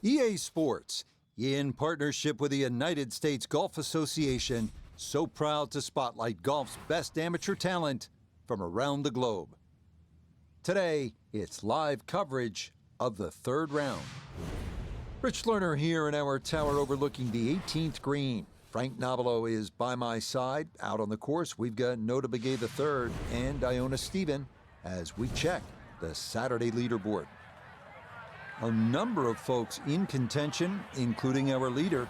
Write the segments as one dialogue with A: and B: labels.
A: EA Sports, in partnership with the United States Golf Association, so proud to spotlight golf's best amateur talent from around the globe. Today, it's live coverage of the third round. Rich Lerner here in our tower overlooking the 18th green. Frank Nobilo is by my side. Out on the course, we've got Nota Begay III and Iona Stephen as we check the Saturday leaderboard. A number of folks in contention, including our leader.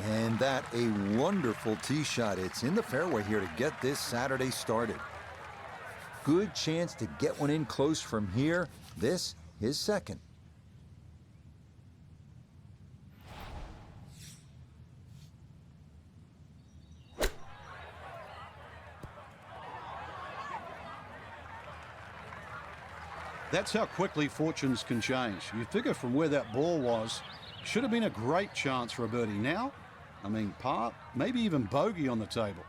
A: And that a wonderful tee shot. It's in the fairway here to get this Saturday started. Good chance to get one in close from here. This, his second.
B: That's how quickly fortunes can change. You figure from where that ball was, should have been a great chance for a birdie. Now, I mean, par, maybe even bogey on the table.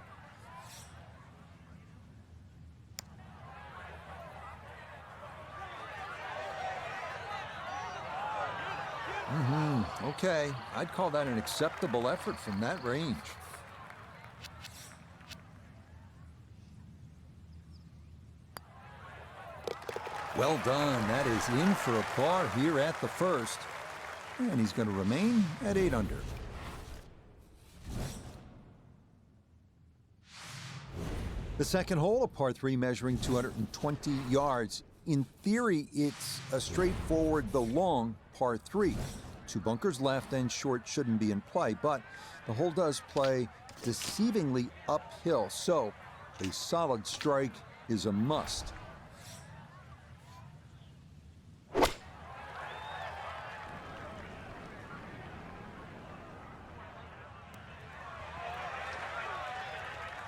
A: Okay, I'd call that an acceptable effort from that range. Well done. That is in for a par here at the first. And he's going to remain at 8 under. The second hole, a par 3 measuring 220 yards. In theory, it's a straightforward, though long, par 3. 2 bunkers left and short shouldn't be in play, but the hole does play deceivingly uphill, so a solid strike is a must.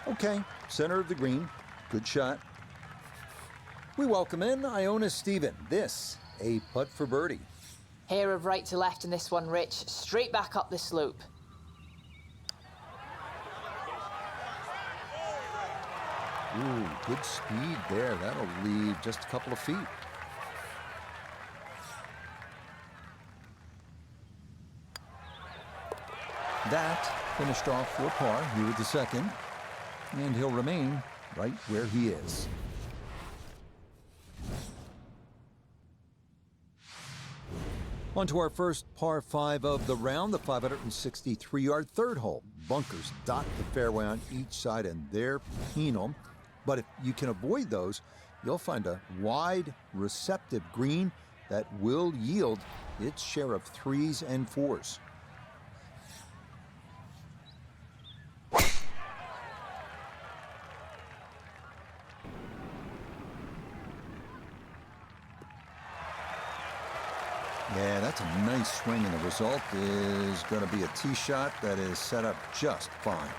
A: Okay, center of the green. Good shot. We welcome in Iona Stephen. This, a putt for birdie.
C: Hair of right to left in this one, Rich. Straight back up the slope.
A: Ooh, good speed there. That'll leave just a couple of feet. That finished off for par here with the second. And he'll remain right where he is. On to our first par 5 of the round, the 563-yard third hole. Bunkers dot the fairway on each side, and they're penal. But if you can avoid those, you'll find a wide, receptive green that will yield its share of 3s and 4s. Yeah, that's a nice swing, and the result is going to be a tee shot that is set up just fine.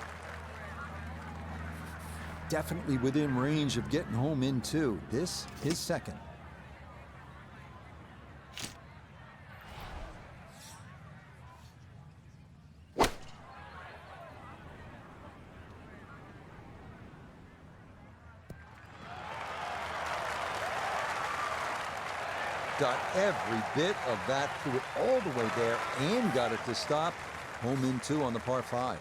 A: Definitely within range of getting home in two. This, his second. Got every bit of that, threw it all the way there and got it to stop. Home in 2 on the par 5.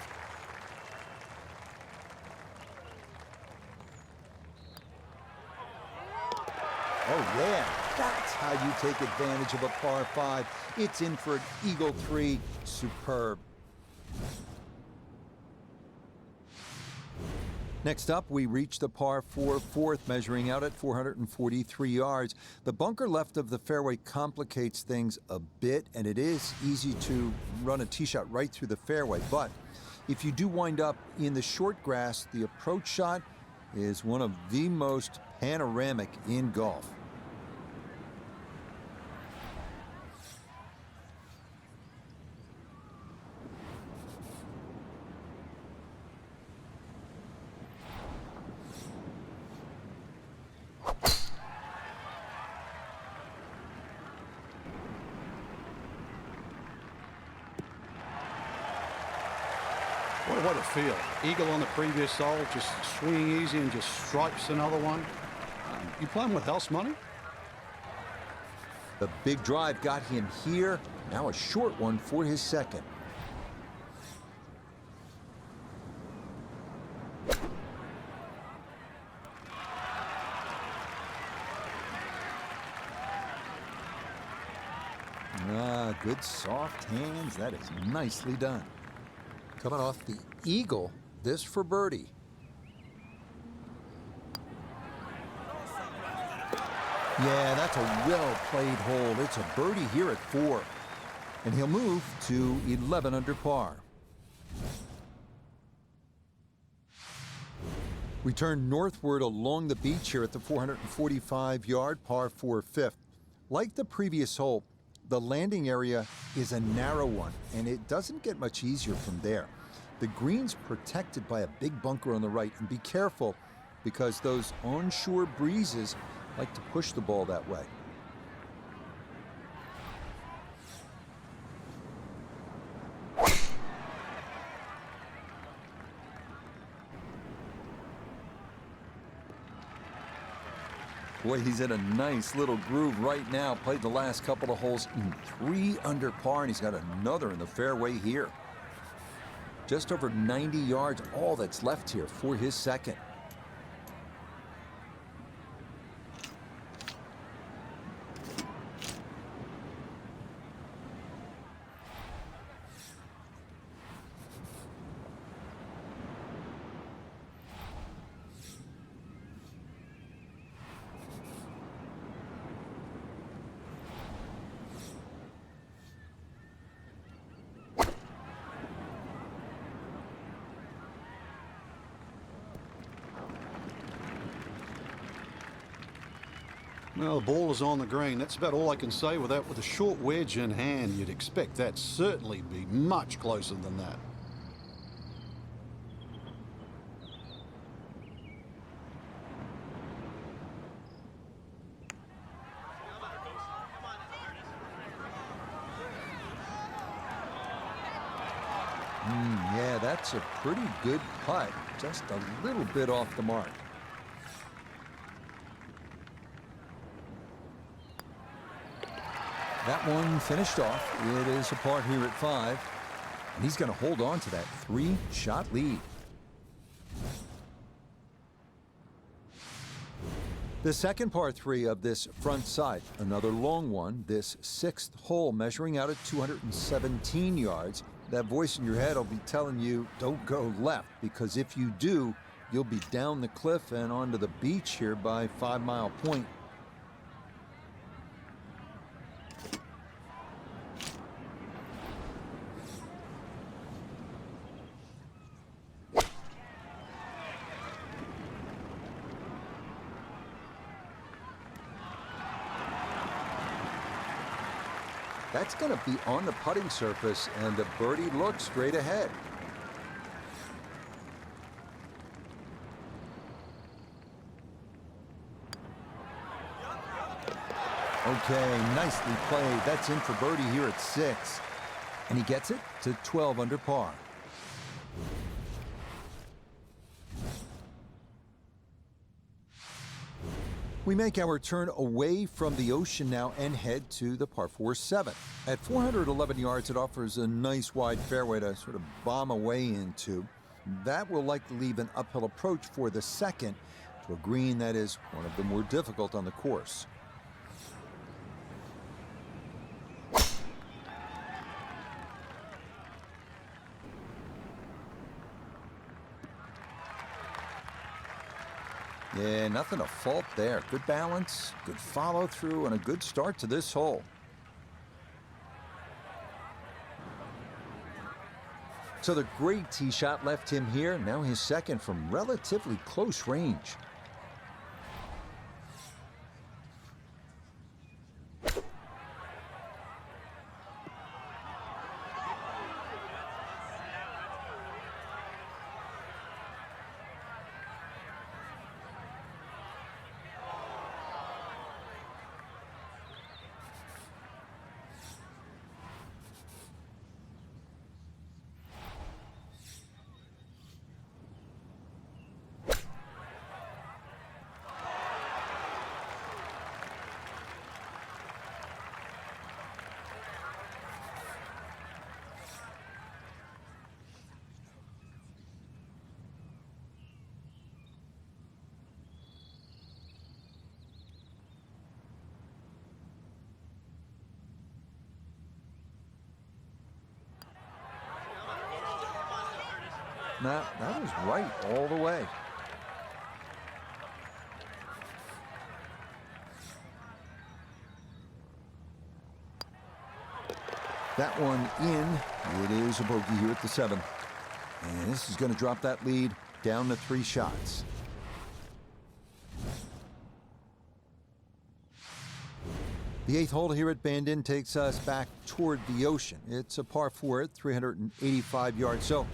A: Oh yeah, that's how you take advantage of a par 5. It's in for an eagle 3. Superb. Next up, we reach the par 4 fourth, measuring out at 443 yards. The bunker left of the fairway complicates things a bit, and it is easy to run a tee shot right through the fairway. But if you do wind up in the short grass, the approach shot is one of the most panoramic in golf.
B: what a feel. Eagle on the previous hole, just swinging easy and just stripes another one. You playing with house money?
A: The big drive got him here. Now a short one for his second. Good soft hands. That is nicely done. Coming off the eagle, this for birdie. Yeah, that's a well-played hole. It's a birdie here at 4. And he'll move to 11 under par. We turn northward along the beach here at the 445-yard par 4 fifth. Like the previous hole, the landing area is a narrow one, and it doesn't get much easier from there. The green's protected by a big bunker on the right, and be careful because those onshore breezes like to push the ball that way. Boy, he's in a nice little groove right now. Played the last couple of holes in 3 under par, and he's got another in the fairway here. Just over 90 yards, all that's left here for his second.
B: Well, the ball is on the green. That's about all I can say with that. With a short wedge in hand, you'd expect that certainly be much closer than that.
A: Yeah, that's a pretty good putt. Just a little bit off the mark. That one finished off. It is a par here at 5. And he's going to hold on to that 3-shot lead. The second par 3 of this front side, another long one, this 6th hole measuring out at 217 yards. That voice in your head will be telling you, don't go left, because if you do, you'll be down the cliff and onto the beach here by 5 Mile Point. That's going to be on the putting surface, and the birdie looks straight ahead. Okay, nicely played. That's in for birdie here at 6. And he gets it to 12 under par. We make our turn away from the ocean now and head to the par 4 7. At 411 yards, it offers a nice wide fairway to sort of bomb away into. That will likely leave an uphill approach for the second to a green that is one of the more difficult on the course. Yeah, nothing to fault there. Good balance, good follow through, and a good start to this hole. So the great tee shot left him here. Now his second from relatively close range. That was right all the way. That one in. It is a bogey here at the 7th. And this is going to drop that lead down to 3 shots. The 8th hole here at Bandon takes us back toward the ocean. It's a par 4 at 385 yards, so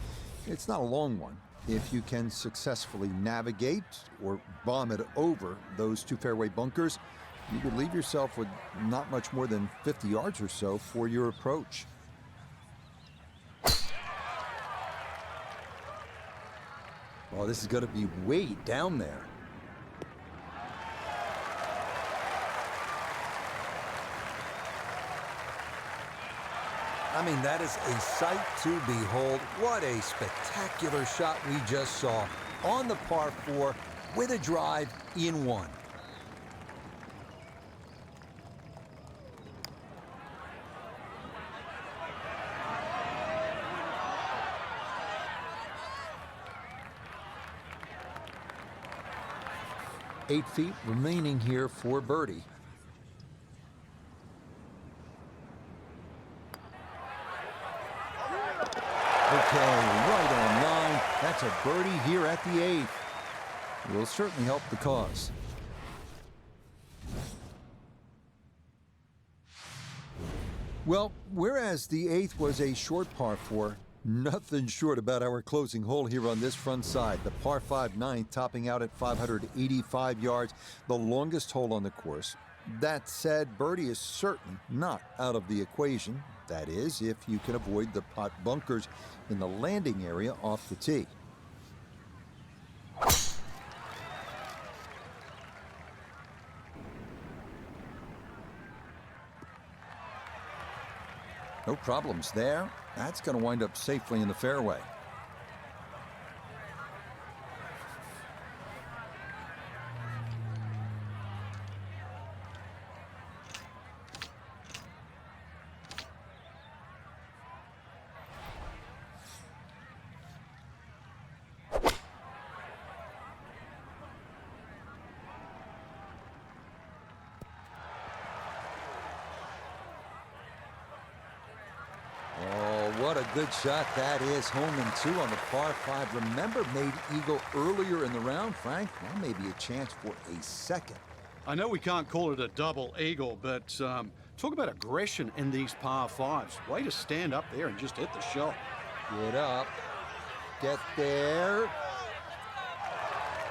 A: it's not a long one. If you can successfully navigate or bomb it over those 2 fairway bunkers, you could leave yourself with not much more than 50 yards or so for your approach. Oh, this is going to be way down there. I mean, that is a sight to behold. What a spectacular shot we just saw on the par 4 with a drive in 1. Eight feet remaining here for birdie. Okay, right on line. That's a birdie here at the 8th. It will certainly help the cause. Well, whereas the 8th was a short par 4, nothing short about our closing hole here on this front side. The par 5 9th topping out at 585 yards, the longest hole on the course. That said, birdie is certainly not out of the equation. That is, if you can avoid the pot bunkers in the landing area off the tee. No problems there. That's going to wind up safely in the fairway. What a good shot that is. Home and 2 on the par 5. Remember, made eagle earlier in the round, Frank. Well, maybe a chance for a second.
B: I know we can't call it a double eagle, but talk about aggression in these par 5s. Way to stand up there and just hit the shot.
A: Get up. Get there.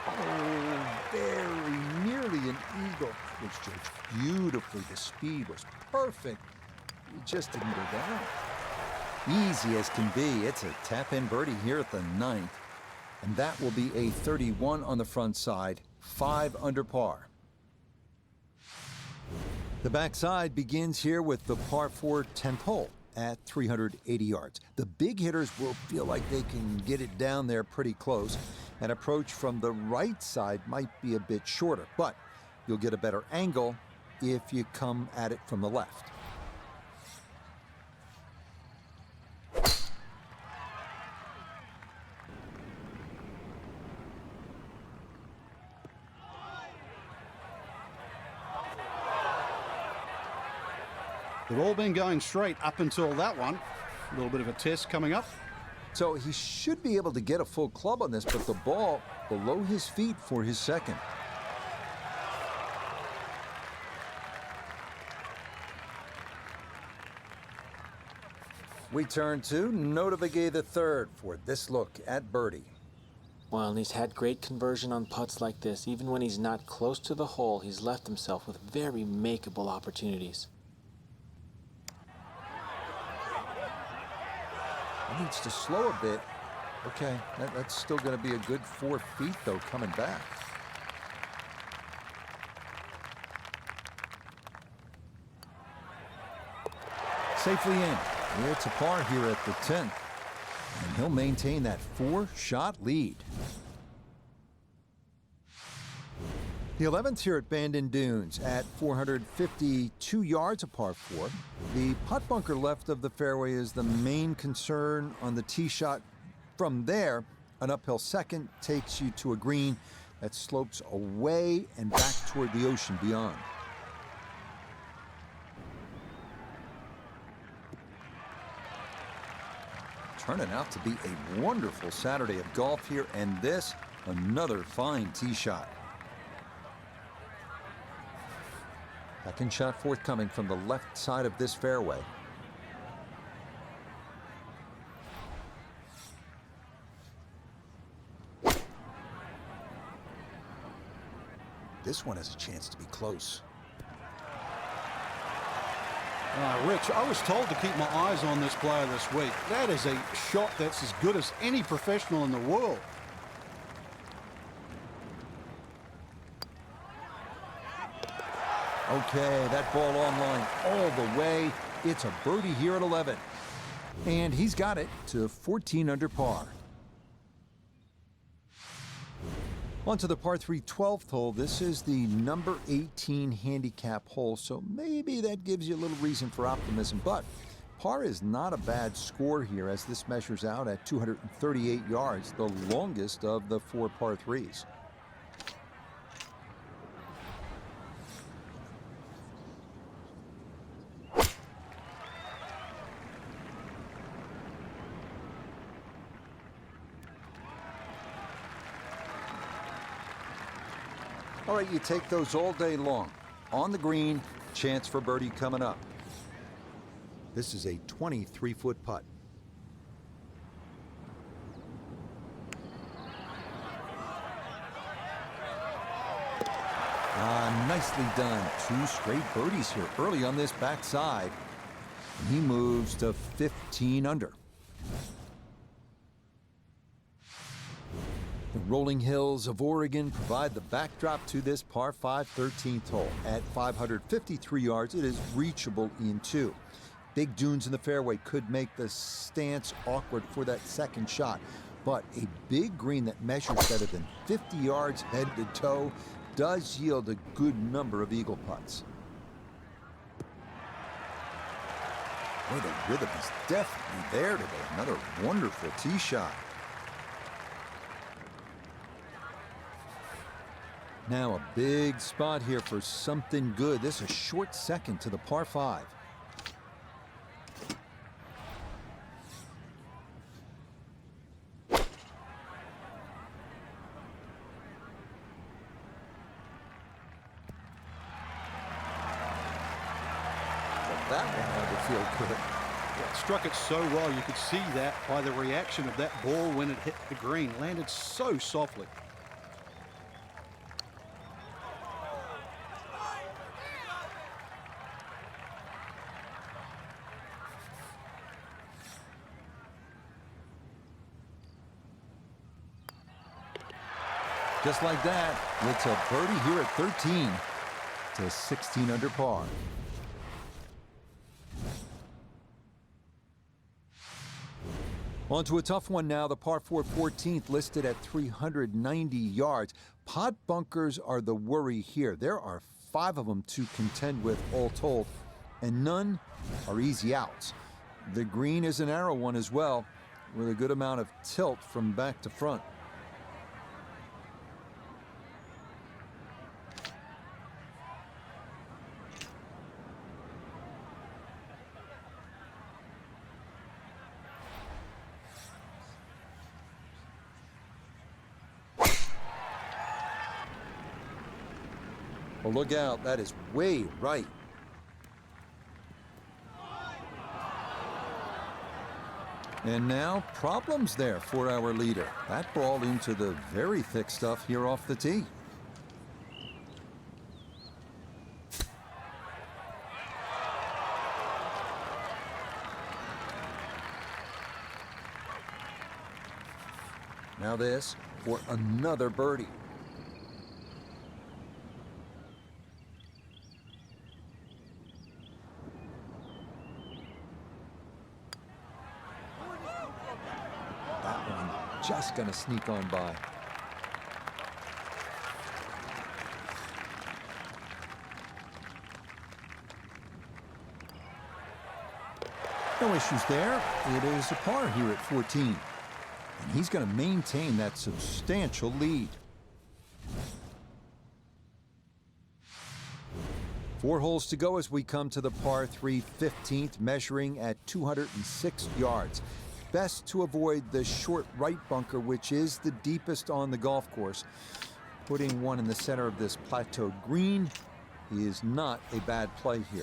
A: Oh, very nearly an eagle. It was judged beautifully. The speed was perfect. It just didn't go down. Easy as can be. It's a tap-in birdie here at the 9th. And that will be a 31 on the front side, 5 under par. The backside begins here with the par 4 10th hole at 380 yards. The big hitters will feel like they can get it down there pretty close. An approach from the right side might be a bit shorter, but you'll get a better angle if you come at it from the left.
B: They've all been going straight up until that one. A little bit of a test coming up.
A: So he should be able to get a full club on this, but the ball below his feet for his second. We turn to Notavige III for this look at birdie.
D: Well, and he's had great conversion on putts like this. Even when he's not close to the hole, he's left himself with very makeable opportunities.
A: Needs to slow a bit. Okay, that's still going to be a good 4 feet, though, coming back. Safely in. It's a par here at the 10th. And he'll maintain that 4-shot lead. The 11th here at Bandon Dunes at 452 yards, a par 4. The putt bunker left of the fairway is the main concern on the tee shot. From there, An uphill second takes you to a green that slopes away and back toward the ocean beyond. Turning out to be a wonderful Saturday of golf here, and this, another fine tee shot. Second shot forthcoming from the left side of this fairway. This one has a chance to be close.
B: Rich, I was told to keep my eyes on this player this week. That is a shot that's as good as any professional in the world.
A: Okay, that ball online all the way. It's a birdie here at 11. And he's got it to 14 under par. On to the par 3 12th hole. This is the number 18 handicap hole, so maybe that gives you a little reason for optimism. But par is not a bad score here, as this measures out at 238 yards, the longest of the 4 par 3s. All right, you take those all day long. On the green, chance for birdie coming up. This is a 23-foot putt. Nicely done. 2 straight birdies here early on this backside. And he moves to 15 under. The rolling hills of Oregon provide the backdrop to this par 5 13th hole. At 553 yards, it is reachable in 2. Big dunes in the fairway could make the stance awkward for that second shot, but a big green that measures better than 50 yards head to toe does yield a good number of eagle putts. Boy, the rhythm is definitely there today. Another wonderful tee shot. Now a big spot here for something good. This is a short second to the par 5. That one had to feel good.
B: Yeah, it struck it so well. You could see that by the reaction of that ball when it hit the green. Landed so softly.
A: Just like that, it's a birdie here at 13 to 16 under par. On to a tough one now, the par 4 14th, listed at 390 yards. Pot bunkers are the worry here. There are 5 of them to contend with all told, and none are easy outs. The green is a narrow one as well, with a good amount of tilt from back to front. Oh, look out, that is way right. And now problems there for our leader. That ball into the very thick stuff here off the tee. Now this for another birdie. Just gonna sneak on by. No issues there. It is a par here at 14. and he's going to maintain that substantial lead. 4 holes to go as we come to the par 3 15th, measuring at 206 yards. Best to avoid the short right bunker, which is the deepest on the golf course. Putting one in the center of this plateaued green is not a bad play here.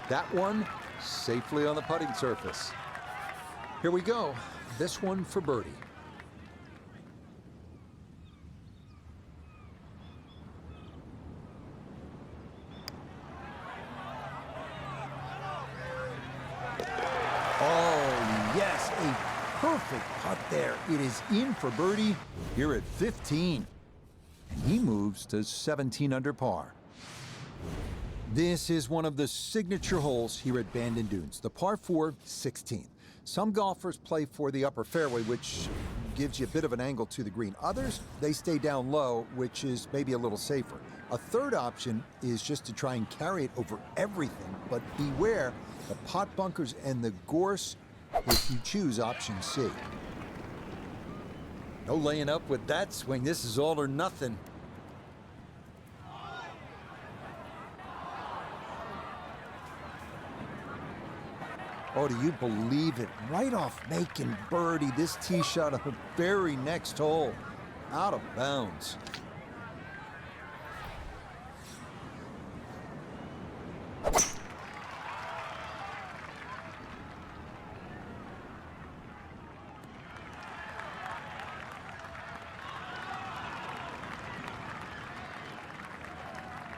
A: That one safely on the putting surface. Here we go. This one for birdie. Oh, yes, a perfect putt there. It is in for birdie here at 15. And he moves to 17 under par. This is one of the signature holes here at Bandon Dunes, the par 4 16th. Some golfers play for the upper fairway, which gives you a bit of an angle to the green. Others, they stay down low, which is maybe a little safer. A third option is just to try and carry it over everything, but beware the pot bunkers and the gorse if you choose option C. No laying up with that swing. This is all or nothing. Oh, do you believe it? Right off making birdie, this tee shot on the very next hole. Out of bounds.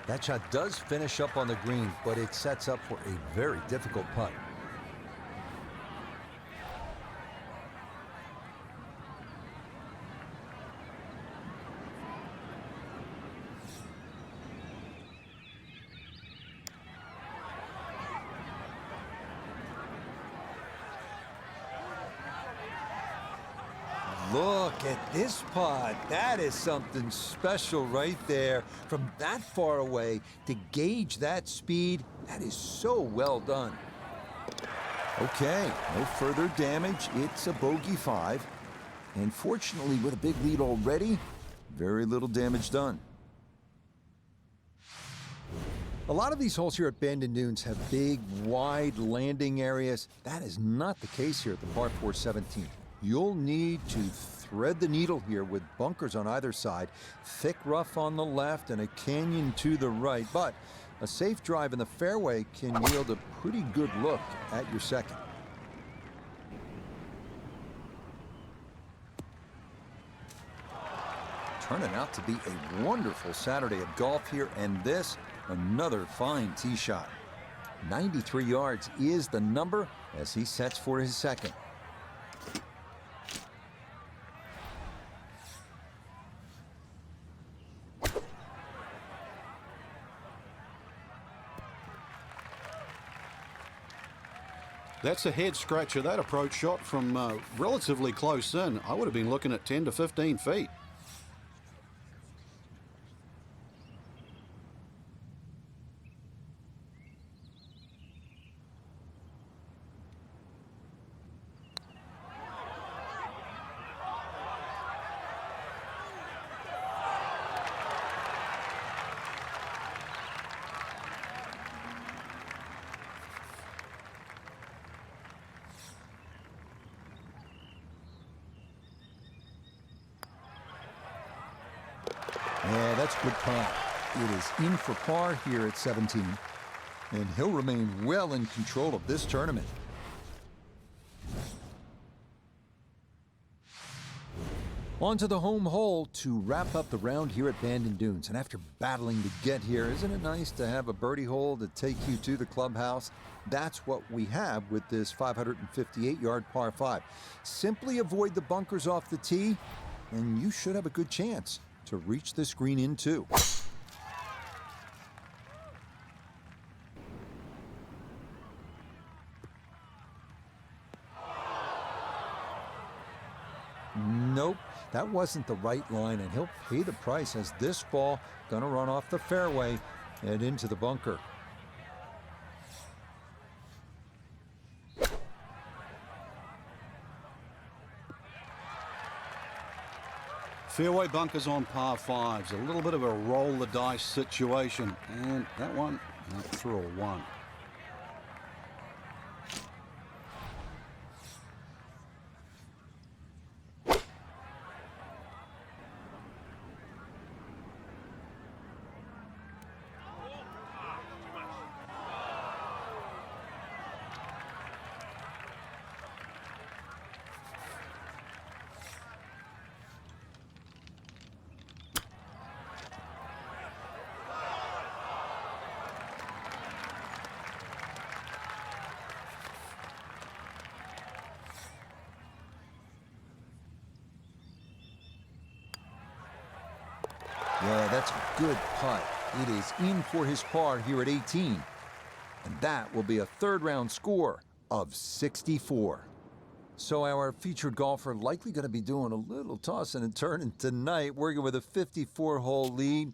A: That shot does finish up on the green, but it sets up for a very difficult putt. Look at this putt. That is something special right there. From that far away to gauge that speed, that is so well done. Okay, no further damage. It's a bogey 5. And fortunately, with a big lead already, very little damage done. A lot of these holes here at Bandon Dunes have big, wide landing areas. That is not the case here at the par 4 17. You'll need to thread the needle here with bunkers on either side, thick rough on the left and a canyon to the right, but a safe drive in the fairway can yield a pretty good look at your second. Turning out to be a wonderful Saturday of golf here, and this, another fine tee shot. 93 yards is the number as he sets for his second.
B: That's a head scratcher. That approach shot from relatively close in. I would have been looking at 10 to 15 feet.
A: Yeah, that's good par. It is in for par here at 17, and he'll remain well in control of this tournament. On to the home hole to wrap up the round here at Bandon Dunes. And after battling to get here, isn't it nice to have a birdie hole to take you to the clubhouse? That's what we have with this 558-yard par 5. Simply avoid the bunkers off the tee, and you should have a good chance to reach this green in too. Nope. That wasn't the right line, and he'll pay the price as this ball gonna run off the fairway and into the bunker.
B: Fairway bunkers on par fives. A little bit of a roll the dice situation. And that one, not through a one.
A: Yeah, that's a good putt. It is in for his par here at 18. And that will be a third-round score of 64. So our featured golfer likely going to be doing a little tossing and turning tonight, working with a 54-hole lead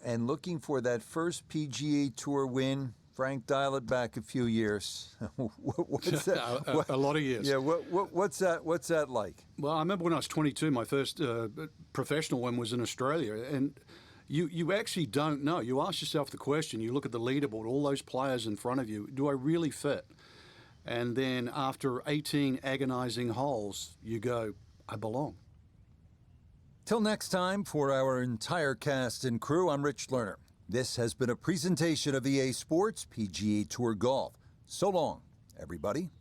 A: and looking for that first PGA Tour win. Frank, dial it back a few years. What's that?
B: A lot of years.
A: Yeah, what's that like?
B: Well, I remember when I was 22, my first professional one was in Australia, and you actually don't know. You ask yourself the question, you look at the leaderboard, all those players in front of you, do I really fit? And then after 18 agonizing holes, you go, I belong.
A: Till next time, for our entire cast and crew, I'm Rich Lerner. This has been a presentation of EA Sports PGA Tour Golf. So long, everybody.